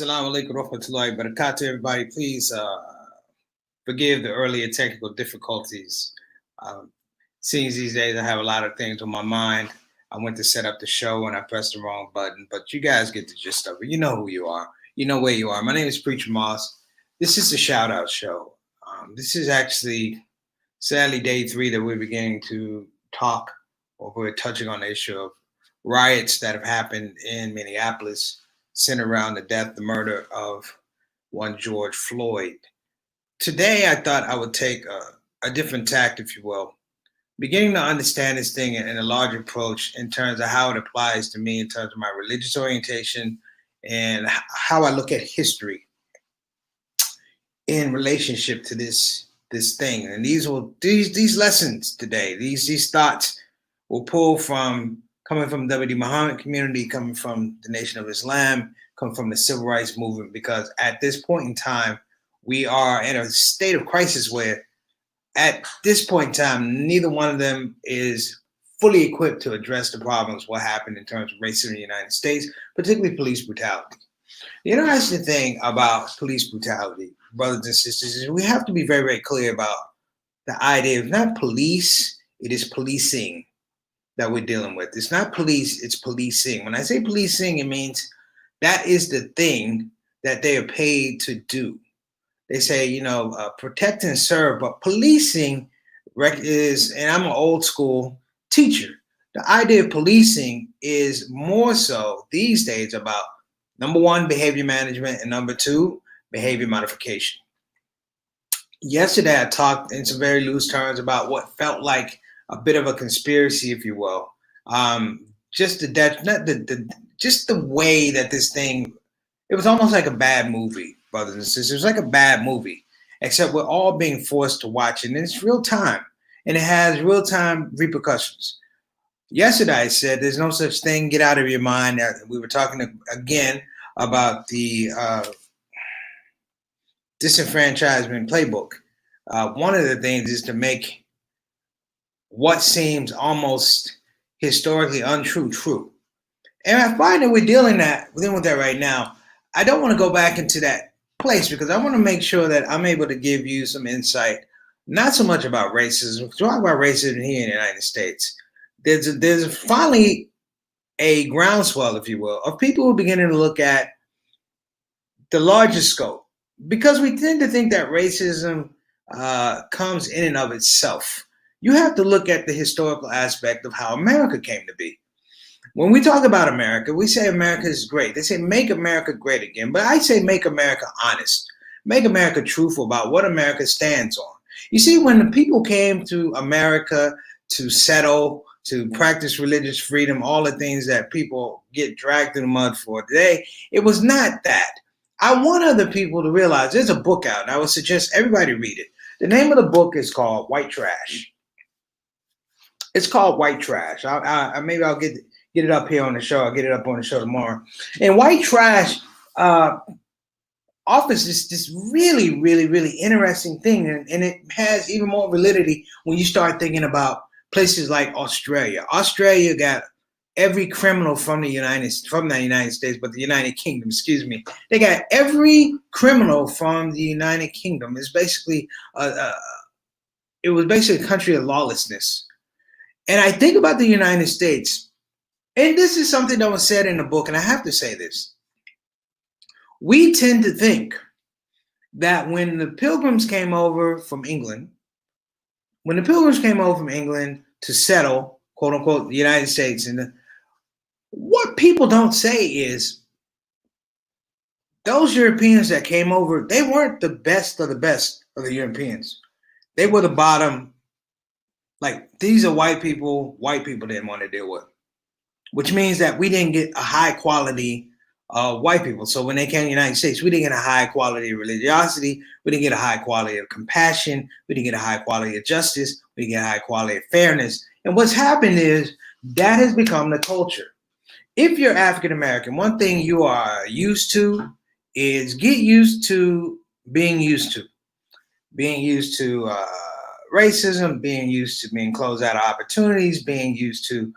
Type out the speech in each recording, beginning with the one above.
Assalamu alaikum warahmatullahi wabarakatuh, everybody. Please forgive the earlier technical difficulties. Seems these days I have a lot of things on my mind. I went to set up the show and I pressed the wrong button, but you guys get the gist of it. You know who you are. You know where you are. My name is Preacher Moss. This is the ShOUT show. This is actually, sadly, day 3 that we're beginning to talk, or we're touching on the issue of riots that have happened in Minneapolis, centered around the murder of one George Floyd. Today, I thought I would take a different tact, if you will, beginning to understand this thing in a larger approach in terms of how it applies to me in terms of my religious orientation and how I look at history in relationship to this thing. And these lessons today, these thoughts will pull from coming from the W.D. Muhammad community, coming from the Nation of Islam, coming from the Civil Rights Movement, because at this point in time, we are in a state of crisis where at this point in time, neither one of them is fully equipped to address the problems, what happened in terms of racism in the United States, particularly police brutality. The interesting thing about police brutality, brothers and sisters, is we have to be very, very clear about the idea of not police, it is policing that we're dealing with. It's not police, it's policing. When I say policing, it means that is the thing that they are paid to do. They say, protect and serve, but policing is, and I'm an old school teacher, the idea of policing is more so these days about, number 1, behavior management, and number 2, behavior modification. Yesterday, I talked in some very loose terms about what felt like a bit of a conspiracy, if you will. Just the way that this thing, it was almost like a bad movie, brothers and sisters. It was like a bad movie, except we're all being forced to watch it, and it's real time, and it has real time repercussions. Yesterday, I said there's no such thing, get out of your mind. We were talking again about the disenfranchisement playbook. One of the things is to make what seems almost historically untrue true. And I find that we're dealing with that right now. I don't want to go back into that place because I want to make sure that I'm able to give you some insight, not so much about racism. Talk about racism here in the United States. There's finally a groundswell, if you will, of people who are beginning to look at the larger scope, because we tend to think that racism comes in and of itself. You have to look at the historical aspect of how America came to be. When we talk about America, we say America is great. They say make America great again, but I say make America honest. Make America truthful about what America stands on. You see, when the people came to America to settle, to practice religious freedom, all the things that people get dragged through the mud for today, it was not that. I want other people to realize there's a book out, and I would suggest everybody read it. The name of the book is called White Trash. It's called White Trash. Maybe I'll get it up here on the show. I'll get it up on the show tomorrow. And White Trash offers this really, really, really interesting thing, and it has even more validity when you start thinking about places like Australia. Australia got every criminal from the United States, but the United Kingdom, excuse me. They got every criminal from the United Kingdom. It's basically it was basically a country of lawlessness. And I think about the United States, and this is something that was said in the book, and I have to say this. We tend to think that when the Pilgrims came over from England, to settle, quote unquote, the United States, and what people don't say is those Europeans that came over, they weren't the best of the Europeans. They were the bottom. Like, these are white people didn't want to deal with, which means that we didn't get a high quality white people. So when they came to the United States, we didn't get a high quality of religiosity. We didn't get a high quality of compassion. We didn't get a high quality of justice. We didn't get a high quality of fairness. And what's happened is that has become the culture. If you're African American, one thing you are used to is get used to being used to. Being used to racism, being used to being closed out of opportunities, being used to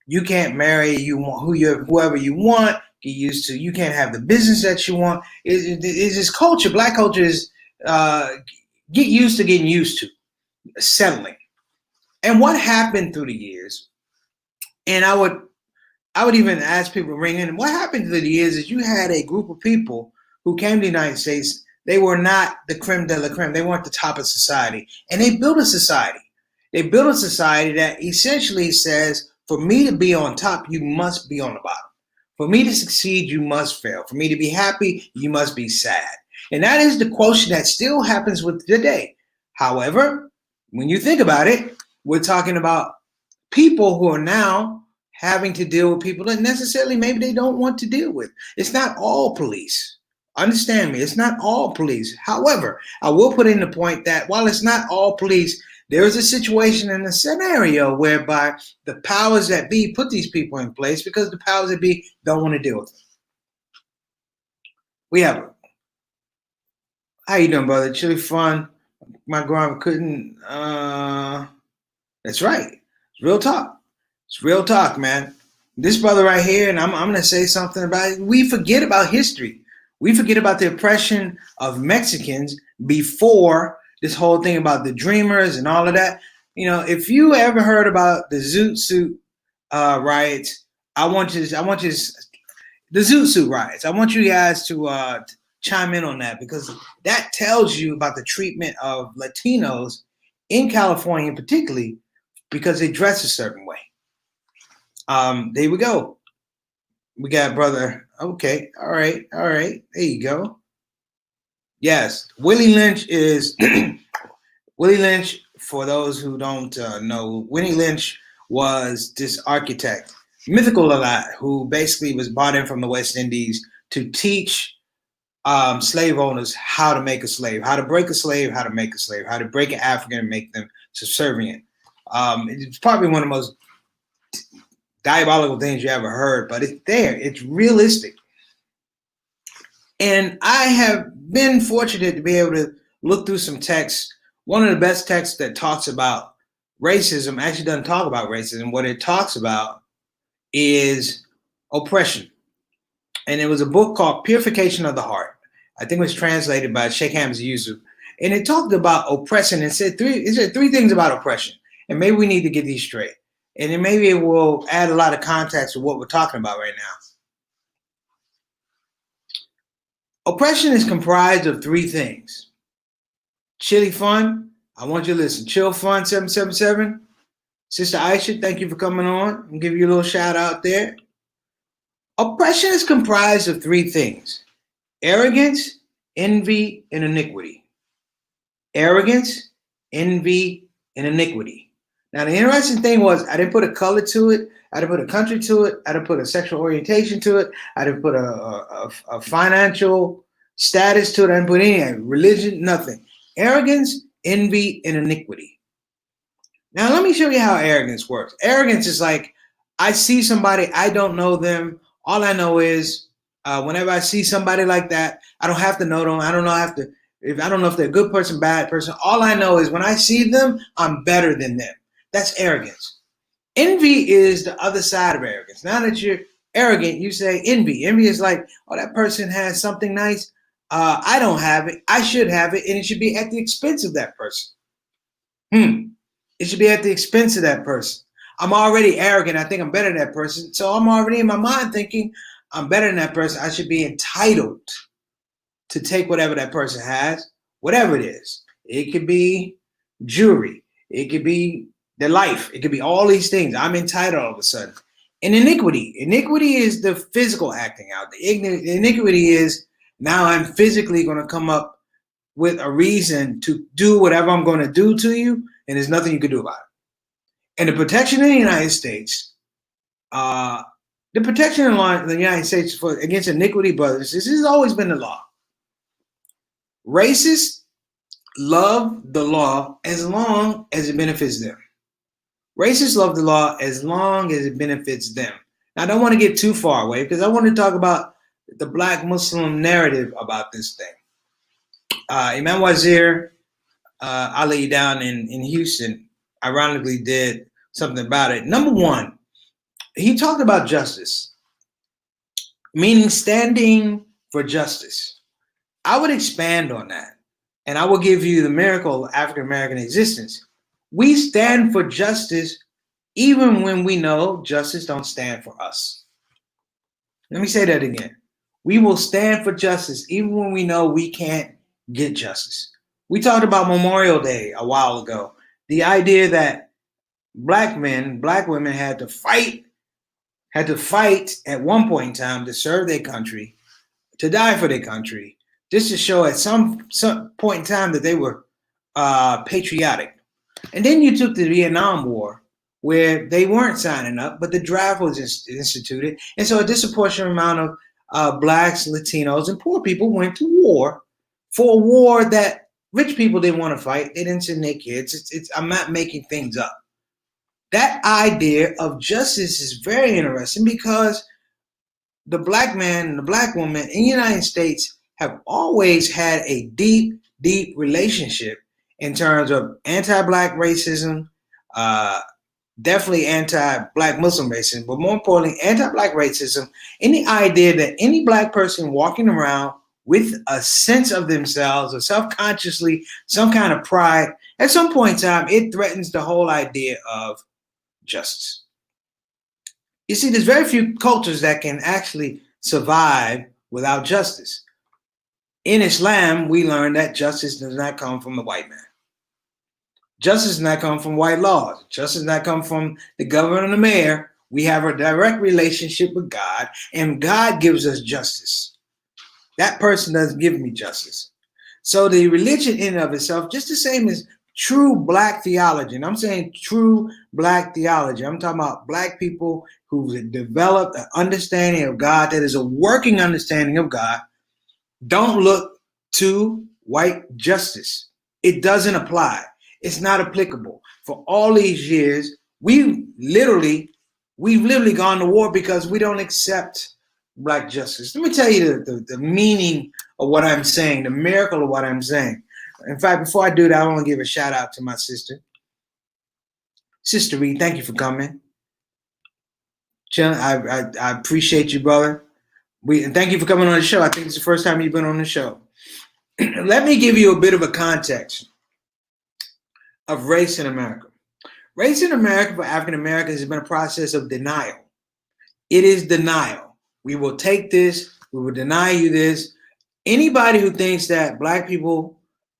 you can't marry whoever you want. Get used to you can't have the business that you want. It's this culture. Black culture is get used to getting used to settling. And what happened through the years? And I would even ask people to ring in. What happened through the years is you had a group of people who came to the United States. They were not the creme de la creme. They weren't the top of society. And they built a society. They built a society that essentially says, for me to be on top, you must be on the bottom. For me to succeed, you must fail. For me to be happy, you must be sad. And that is the quotient that still happens with today. However, when you think about it, we're talking about people who are now having to deal with people that necessarily maybe they don't want to deal with. It's not all police. Understand me, it's not all police. However, I will put in the point that while it's not all police, there is a situation and a scenario whereby the powers that be put these people in place because the powers that be don't want to deal with them. We have how you doing, brother? Chili fun. My grandma couldn't. That's right. It's real talk. It's real talk, man. This brother right here, and I'm going to say something about it. We forget about history. We forget about the oppression of Mexicans before this whole thing about the Dreamers and all of that. You know, if you ever heard about the Zoot riots, the Zoot suit riots. I want you guys to chime in on that because that tells you about the treatment of Latinos in California, particularly because they dress a certain way. There we go. We got brother. Okay. All right. There you go. Yes. Willie Lynch is Willie Lynch. For those who don't know, Willie Lynch was this architect, mythical a lot, who basically was brought in from the West Indies to teach slave owners how to make a slave, how to break a slave, how to make a slave, how to break an African and make them subservient. It's probably one of the most diabolical things you ever heard, but it's there. It's realistic. And I have been fortunate to be able to look through some texts. One of the best texts that talks about racism actually doesn't talk about racism. What it talks about is oppression. And it was a book called Purification of the Heart. I think it was translated by Sheikh Hamza Yusuf. And it talked about oppression and said three things about oppression. And maybe we need to get these straight. And then maybe it will add a lot of context to what we're talking about right now. Oppression is comprised of three things. Chili Fun, I want you to listen. Chill Fun 777. Sister Aisha, thank you for coming on. I'll give you a little shout out there. Oppression is comprised of three things: arrogance, envy, and iniquity. Arrogance, envy, and iniquity. Now, the interesting thing was I didn't put a color to it. I didn't put a country to it. I didn't put a sexual orientation to it. I didn't put a financial status to it. I didn't put any religion, nothing. Arrogance, envy, and iniquity. Now, let me show you how arrogance works. Arrogance is like, I see somebody, I don't know them. All I know is whenever I see somebody like that, I don't have to know them. I don't know if they're a good person, bad person. All I know is when I see them, I'm better than them. That's arrogance. Envy is the other side of arrogance. Now that you're arrogant, you say envy. Envy is like, oh, that person has something nice. I don't have it. I should have it, and it should be at the expense of that person. It should be at the expense of that person. I'm already arrogant. I think I'm better than that person. So I'm already in my mind thinking I'm better than that person. I should be entitled to take whatever that person has, whatever it is. It could be jewelry. It could be their life. It could be all these things. I'm entitled all of a sudden. And iniquity. Iniquity is the physical acting out. The iniquity is now I'm physically going to come up with a reason to do whatever I'm going to do to you, and there's nothing you can do about it. And the protection in the United States The protection of law in the United States against iniquity, brothers, this has always been the law. Racists love the law as long as it benefits them. Racists love the law as long as it benefits them. Now, I don't want to get too far away because I want to talk about the Black Muslim narrative about this thing. Imam Wazir Ali down in Houston ironically did something about it. Number one, he talked about justice, meaning standing for justice. I would expand on that, and I will give you the miracle of African American existence. We stand for justice even when we know justice don't stand for us. Let me say that again. We will stand for justice even when we know we can't get justice. We talked about Memorial Day a while ago. The idea that Black men, Black women had to fight at one point in time to serve their country, to die for their country, just to show at some point in time that they were patriotic. And then you took the Vietnam War, where they weren't signing up, but the draft was instituted. And so a disproportionate amount of Blacks, Latinos, and poor people went to war for a war that rich people didn't want to fight. They didn't send their kids. I'm not making things up. That idea of justice is very interesting because the Black man and the Black woman in the United States have always had a deep, deep relationship in terms of anti-Black racism, definitely anti-Black Muslim racism, but more importantly, anti-Black racism, and the idea that any Black person walking around with a sense of themselves or self-consciously, some kind of pride, at some point in time, it threatens the whole idea of justice. You see, there's very few cultures that can actually survive without justice. In Islam, we learn that justice does not come from the white man. Justice does not come from white laws. Justice does not come from the governor and the mayor. We have a direct relationship with God, and God gives us justice. That person doesn't give me justice. So the religion in and of itself, just the same as true Black theology, and I'm saying true Black theology, I'm talking about Black people who've developed an understanding of God that is a working understanding of God, don't look to white justice. It doesn't apply. It's not applicable. For all these years, we've literally gone to war because we don't accept Black justice. Let me tell you the meaning of what I'm saying, the miracle of what I'm saying. In fact, before I do that, I want to give a shout out to my sister. Sister Reed, thank you for coming. I appreciate you, brother. And thank you for coming on the show. I think it's the first time you've been on the show. Let me give you a bit of a context of race in America. Race in America for African Americans has been a process of denial. It is denial. We will take this, we will deny you this. Anybody who thinks that Black people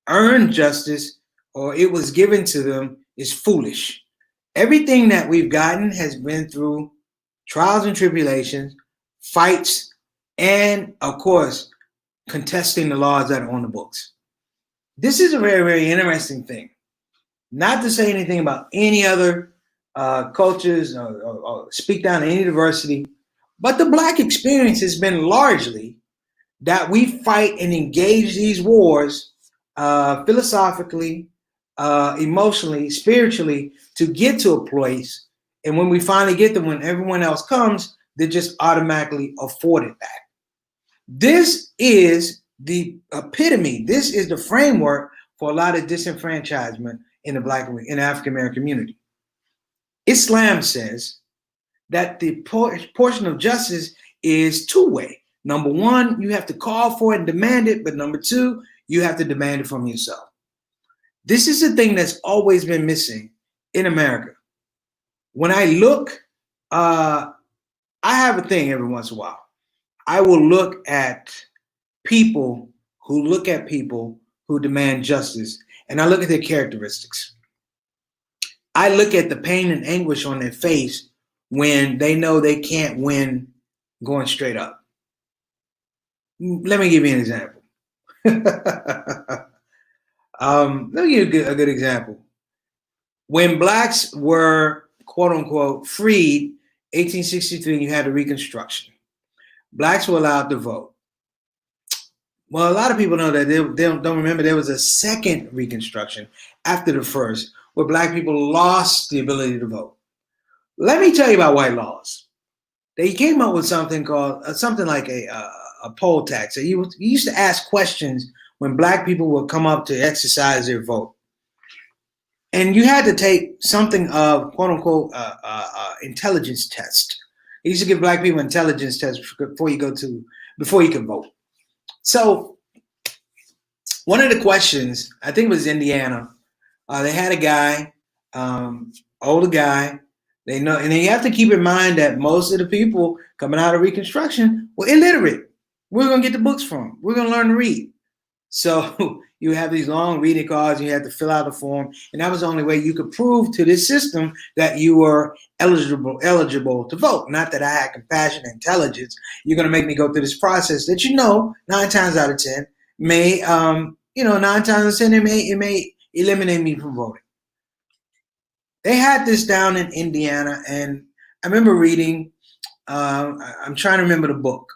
earned justice or it was given to them is foolish. Everything that we've gotten has been through trials and tribulations, fights, and of course, contesting the laws that are on the books. This is a very, very interesting thing. Not to say anything about any other cultures or speak down to any diversity, but the Black experience has been largely that we fight and engage these wars philosophically, emotionally, spiritually to get to a place. And when we finally get them, when everyone else comes, they're just automatically afforded that. This is the epitome. This is the framework for a lot of disenfranchisement in the African American community. Islam says that the portion of justice is two-way. Number one, you have to call for it and demand it, but number two, you have to demand it from yourself. This is the thing that's always been missing in America. When I look, I have a thing every once in a while. I will look at people who demand justice, and I look at their characteristics. I look at the pain and anguish on their face when they know they can't win going straight up. Let me give you an example. Let me give you a good example. When Blacks were, quote unquote, freed 1863, you had the Reconstruction. Blacks were allowed to vote. Well, a lot of people know that they don't remember there was a second Reconstruction after the first, where black people lost the ability to vote. Let me tell you about white laws. They came up with something called something like a poll tax. So you used to ask questions when black people would come up to exercise their vote, and you had to take something of quote unquote intelligence test. They used to give black people intelligence tests before you could vote. So one of the questions, I think it was Indiana, they had a guy, older guy. They know, and you have to keep in mind that most of the people coming out of Reconstruction were illiterate. We're gonna get the books from. We're gonna learn to read. So you have these long reading cards, and you have to fill out a form, and that was the only way you could prove to this system that you were eligible to vote. Not that I had compassion and intelligence. You're gonna make me go through this process that 9 times out of 10 may 9 times out of 10 it may eliminate me from voting. They had this down in Indiana, and I remember reading, I'm trying to remember the book,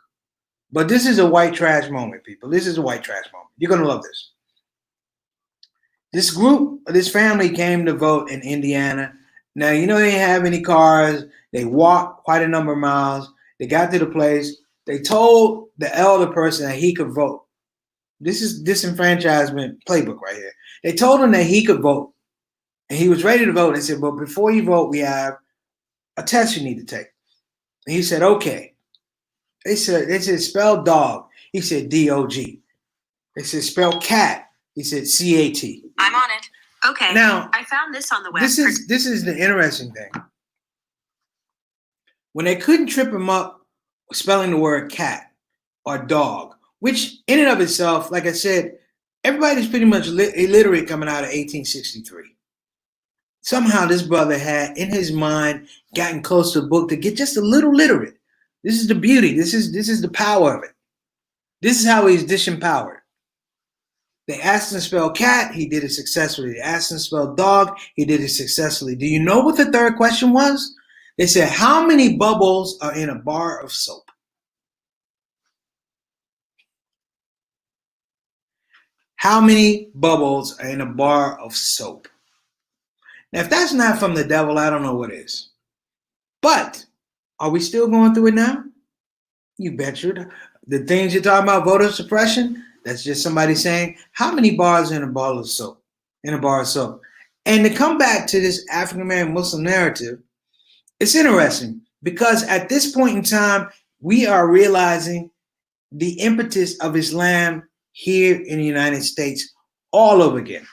but this is a white trash moment, people. This is a white trash moment. You're going to love this. This family came to vote in Indiana. Now, they didn't have any cars. They walked quite a number of miles. They got to the place. They told the elder person that he could vote. This is disenfranchisement playbook right here. They told him that he could vote. And he was ready to vote. They said, but before you vote, we have a test you need to take. And he said, okay. They said, spell dog. He said, D-O-G. They said, spell cat. He said, C-A-T. I'm on it. Okay. Now, I found this on the web. This is the interesting thing. When they couldn't trip him up spelling the word cat or dog, which in and of itself, like I said, everybody's pretty much illiterate coming out of 1863. Somehow this brother had in his mind gotten close to a book to get just a little literate. This is the beauty. This is the power of it. This is how he's disempowered. They asked him to spell cat, he did it successfully. They asked him to spell dog, he did it successfully. Do you know what the third question was? They said, how many bubbles are in a bar of soap? How many bubbles are in a bar of soap? Now, if that's not from the devil, I don't know what is. But are we still going through it now? You bet you. The things you're talking about, voter suppression, that's just somebody saying, how many bars in a bar of soap? In a bar of soap. And to come back to this African-American Muslim narrative, it's interesting because at this point in time, we are realizing the impetus of Islam here in the United States all over again.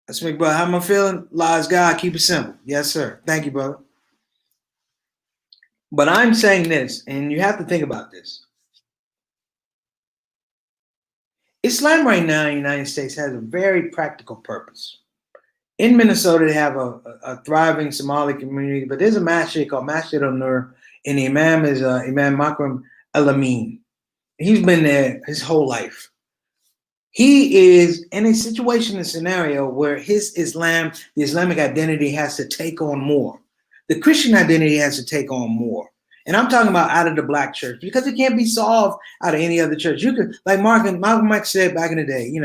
That's me, brother. How am I feeling? Lies God, keep it simple. Yes, sir. Thank you, brother. But I'm saying this, and you have to think about this. Islam right now in the United States has a very practical purpose. In Minnesota, they have a thriving Somali community, but there's a masjid called Masjid al-Nur, and the imam is Imam Makram al-Amin. He's been there his whole life. He is in a situation, a scenario where his Islam, the Islamic identity has to take on more. The Christian identity has to take on more. And I'm talking about out of the black church because it can't be solved out of any other church. You could, like Malcolm X said back in the day, you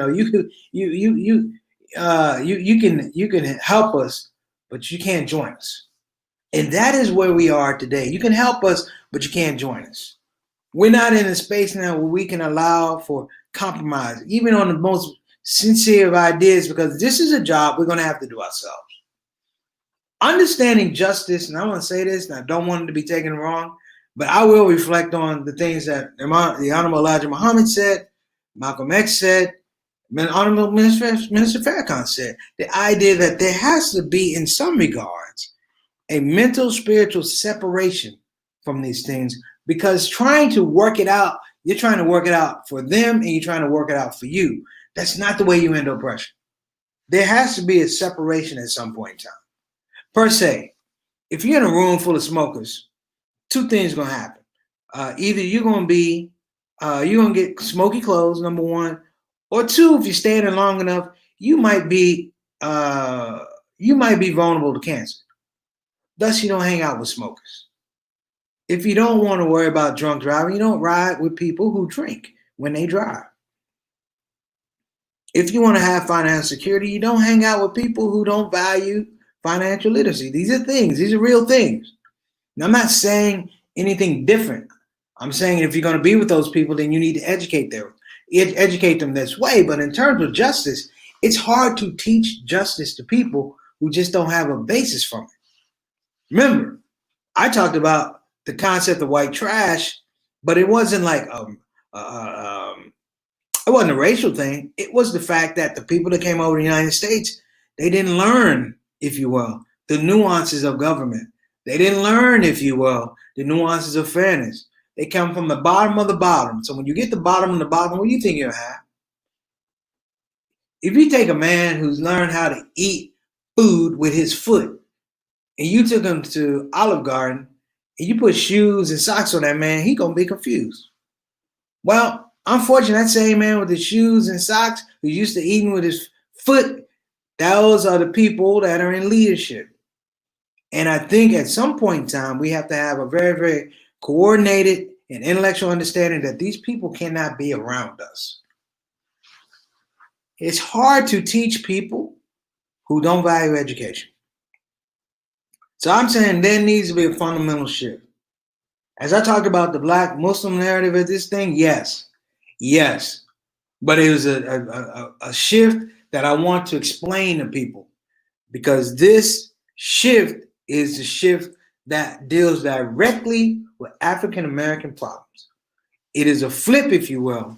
can help us, but you can't join us. And that is where we are today. You can help us, but you can't join us. We're not in a space now where we can allow for compromise, even on the most sincere of ideas, because this is a job we're going to have to do ourselves. Understanding justice, and I want to say this, and I don't want it to be taken wrong, but I will reflect on the things that the Honorable Elijah Muhammad said, Malcolm X said, Honorable Minister Farrakhan said, the idea that there has to be, in some regards, a mental, spiritual separation from these things, because trying to work it out, you're trying to work it out for them and you're trying to work it out for you. That's not the way you end oppression. There has to be a separation at some point in time. Per se, if you're in a room full of smokers, two things are going to happen. Either you're going to get smoky clothes, number one, or two, if you're staying in long enough, you might be vulnerable to cancer. Thus, you don't hang out with smokers. If you don't want to worry about drunk driving, you don't ride with people who drink when they drive. If you want to have financial security, you don't hang out with people who don't value financial literacy. These are things. These are real things. Now, I'm not saying anything different. I'm saying if you're going to be with those people, then you need to educate them this way. But in terms of justice, it's hard to teach justice to people who just don't have a basis from it. Remember, I talked about the concept of white trash, but it wasn't like it wasn't a racial thing. It was the fact that the people that came over to the United States, they didn't learn, if you will, the nuances of government. They didn't learn, if you will, the nuances of fairness. They come from the bottom of the bottom. So when you get the bottom of the bottom, what do you think you'll have? If you take a man who's learned how to eat food with his foot, and you took him to Olive Garden, and you put shoes and socks on that man, he's going to be confused. Well, unfortunately, that same man with the shoes and socks who's used to eating with his foot, those are the people that are in leadership. And I think at some point in time, we have to have a very, very coordinated and intellectual understanding that these people cannot be around us. It's hard to teach people who don't value education. So I'm saying there needs to be a fundamental shift. As I talked about the Black Muslim narrative of this thing, yes. But it was a shift that I want to explain to people, because this shift is the shift that deals directly with African American problems. It is a flip, if you will,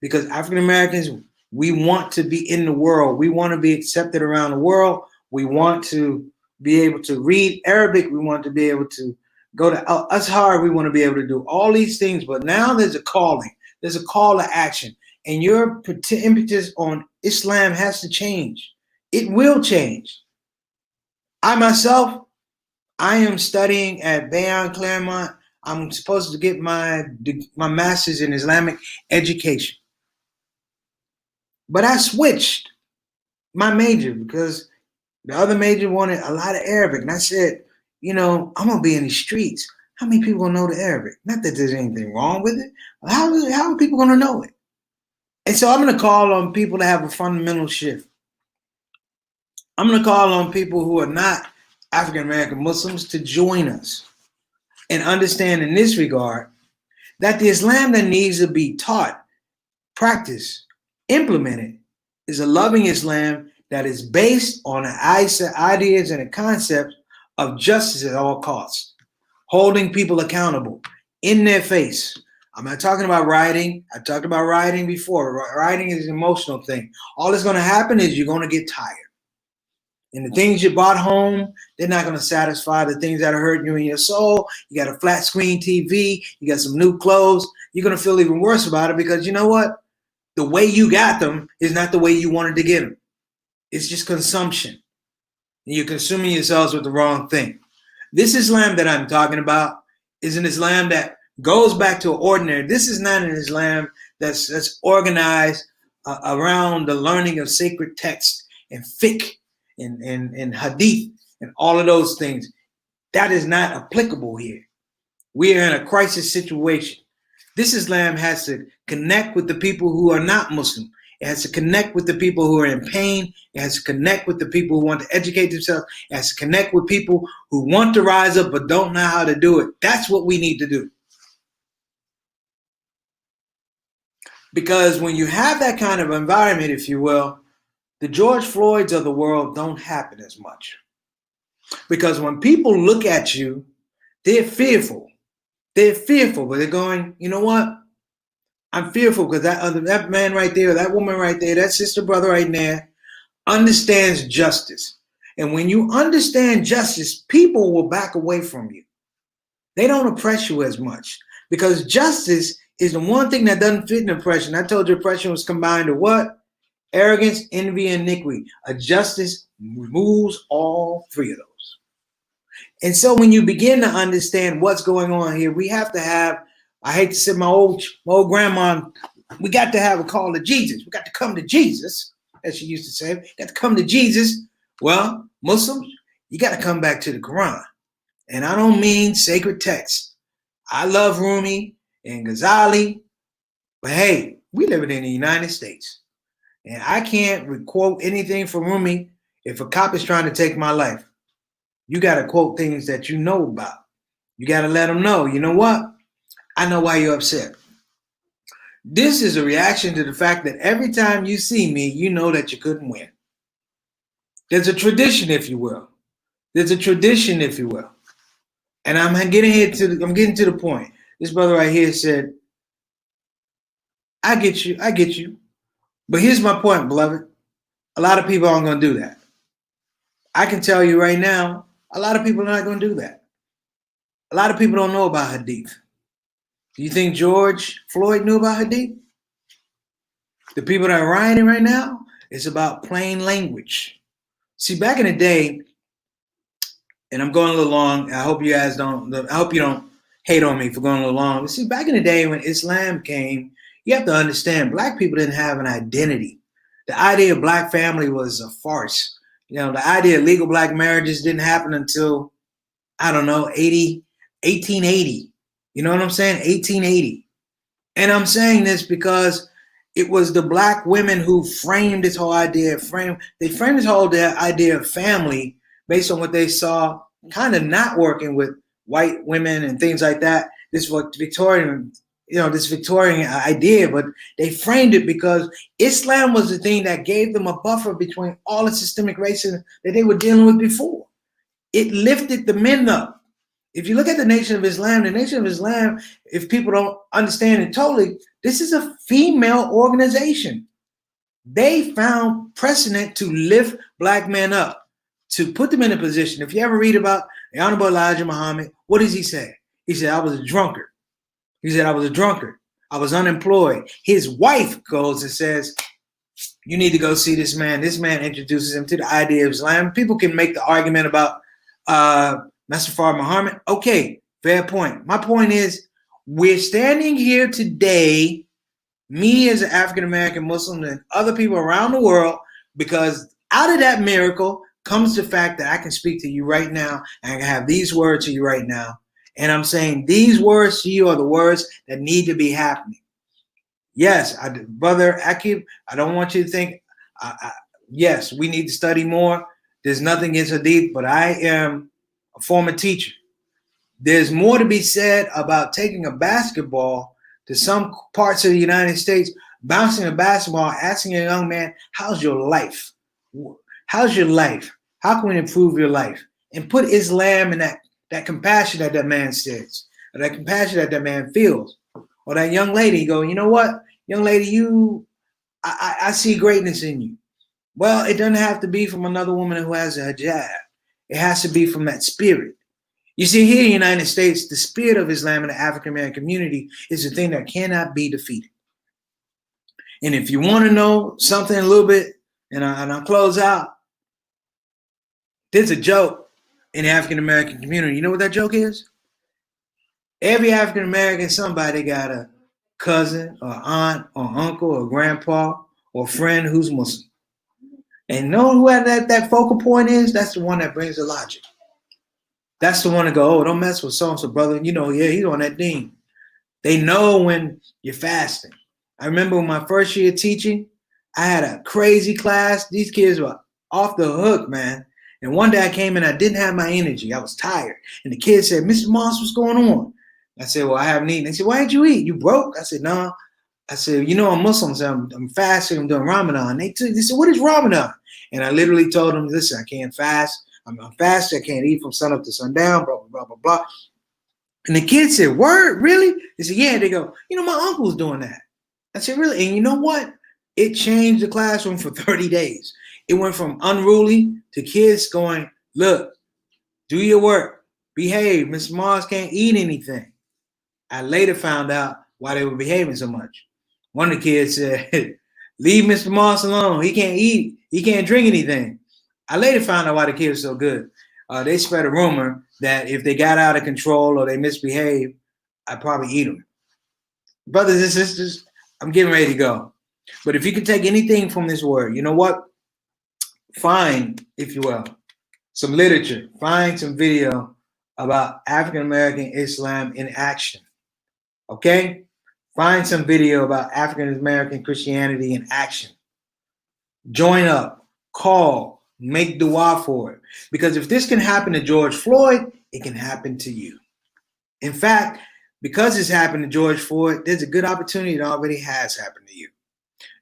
because African Americans, we want to be in the world. We want to be accepted around the world. We want to be able to read Arabic. We want to be able to go to Azhar. We want to be able to do all these things. But now there's a calling. There's a call to action. And your impetus on Islam has to change. It will change. I myself, I am studying at Bayon Claremont. I'm supposed to get my master's in Islamic education. But I switched my major because the other major wanted a lot of Arabic. And I said, I'm going to be in the streets. How many people going to know the Arabic? Not that there's anything wrong with it. How are people going to know it? And so I'm going to call on people to have a fundamental shift. I'm going to call on people who are not African American Muslims to join us and understand in this regard that the Islam that needs to be taught, practiced, implemented is a loving Islam that is based on the ideas and the concepts of justice at all costs, holding people accountable in their face. I'm not talking about rioting. I talked about rioting before. Rioting is an emotional thing. All that's going to happen is you're going to get tired. And the things you bought home, they're not going to satisfy the things that are hurting you in your soul. You got a flat screen TV. You got some new clothes. You're going to feel even worse about it because you know what? The way you got them is not the way you wanted to get them. It's just consumption. And you're consuming yourselves with the wrong thing. This Islam that I'm talking about is an Islam that goes back to ordinary. This is not an Islam that's organized around the learning of sacred texts and fiqh and hadith and all of those things. That is not applicable here. We are in a crisis situation. This Islam has to connect with the people who are not Muslim. It has to connect with the people who are in pain. It has to connect with the people who want to educate themselves. It has to connect with people who want to rise up but don't know how to do it. That's what we need to do. Because when you have that kind of environment, if you will, the George Floyds of the world don't happen as much. Because when people look at you, they're fearful. They're fearful, but they're going, you know what? I'm fearful because that man right there, that woman right there, that sister, brother right there understands justice. And when you understand justice, people will back away from you. They don't oppress you as much because justice is the one thing that doesn't fit in oppression. I told you oppression was combined to what? Arrogance, envy, and iniquity. A justice removes all three of those. And so when you begin to understand what's going on here, we have to have, I hate to say my old grandma, we got to have a call to Jesus. We got to come to Jesus, as she used to say. We got to come to Jesus. Well, Muslims, you got to come back to the Quran. And I don't mean sacred texts. I love Rumi and Ghazali, but hey, we live in the United States. And I can't quote anything from Rumi if a cop is trying to take my life. You got to quote things that you know about. You got to let them know, you know what? I know why you're upset. This is a reaction to the fact that every time you see me, you know that you couldn't win. There's a tradition, if you will. There's a tradition, if you will. And I'm getting to the point. This brother right here said, I get you. But here's my point, beloved. A lot of people aren't going to do that. I can tell you right now, a lot of people are not going to do that. A lot of people don't know about Hadith. Do you think George Floyd knew about Hadith? The people that are rioting right now, it's about plain language. See, back in the day, and I'm going a little long. I hope you don't hate on me for going a little long. But see, back in the day when Islam came, you have to understand, black people didn't have an identity. The idea of black family was a farce. You know, the idea of legal black marriages didn't happen until, I don't know, 1880. You know what I'm saying? 1880. And I'm saying this because it was the black women who framed this whole idea. They framed this whole idea of family based on what they saw kind of not working with white women and things like that. This Victorian idea, but they framed it because Islam was the thing that gave them a buffer between all the systemic racism that they were dealing with before. It lifted the men up. If you look at the Nation of Islam, if people don't understand it totally, this is a female organization. They found precedent to lift black men up, to put them in a position. If you ever read about the Honorable Elijah Muhammad, what does he say? He said, I was a drunkard. He said, I was a drunkard. I was unemployed. His wife goes and says, you need to go see this man. This man introduces him to the idea of Islam. People can make the argument about Mustafa Muhammad. Okay, fair point. My point is, we're standing here today, me as an African-American Muslim and other people around the world, because out of that miracle comes the fact that I can speak to you right now and I can have these words to you right now. And I'm saying these words to you are the words that need to be happening. Yes, Brother Akib, I don't want you to think, yes, we need to study more. There's nothing against Hadith, but I am a former teacher. There's more to be said about taking a basketball to some parts of the United States, bouncing a basketball, asking a young man, how's your life? How's your life? How can we improve your life? And put Islam in that compassion that man says, or that compassion that man feels. Or that young lady go, you know what? Young lady, I see greatness in you. Well, it doesn't have to be from another woman who has a hijab. It has to be from that spirit. You see, here in the United States, the spirit of Islam in the African-American community is a thing that cannot be defeated. And if you want to know something a little bit, and I'll close out, there's a joke in the African-American community. You know what that joke is? Every African-American, somebody got a cousin or aunt or uncle or grandpa or friend who's Muslim. And know who that focal point is? That's the one that brings the logic. That's the one to go, oh, don't mess with so-and-so, brother. You know, yeah, he's on that thing. They know when you're fasting. I remember when my first year teaching, I had a crazy class. These kids were off the hook, man. And one day I came in, I didn't have my energy. I was tired. And the kid said, Mr. Moss, what's going on? I said, well, I haven't eaten. They said, why didn't you eat? You broke? I said, no. I said, you know, I'm Muslim, so I'm fasting. I'm doing Ramadan. They said, what is Ramadan? And I literally told them, listen, I can't fast. I'm fasting. I can't eat from sun up to sundown, blah, blah, blah, blah, blah. And the kid said, word, really? They said, yeah. They go, you know, my uncle's doing that. I said, really? And you know what? It changed the classroom for 30 days. It went from unruly to kids going, look, do your work, behave. Mr. Mars can't eat anything. I later found out why they were behaving so much. One of the kids said, leave Mr. Moss alone. He can't eat. He can't drink anything. I later found out why the kids were so good. They spread a rumor that if they got out of control or they misbehaved, I'd probably eat them. Brothers and sisters, I'm getting ready to go. But if you can take anything from this word, you know what? Find, if you will, some literature. Find some video about African American Islam in action. Okay? Find some video about African American Christianity in action. Join up, call, make dua for it. Because if this can happen to George Floyd, it can happen to you. In fact, because it's happened to George Floyd, there's a good opportunity that already has happened to you.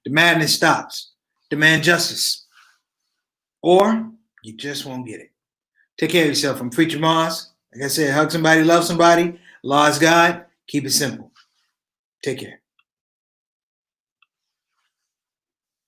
The madness stops. Demand justice. Or you just won't get it. Take care of yourself. I'm Preacher Mars. Like I said, hug somebody, love somebody. Allah is God. Keep it simple. Take care.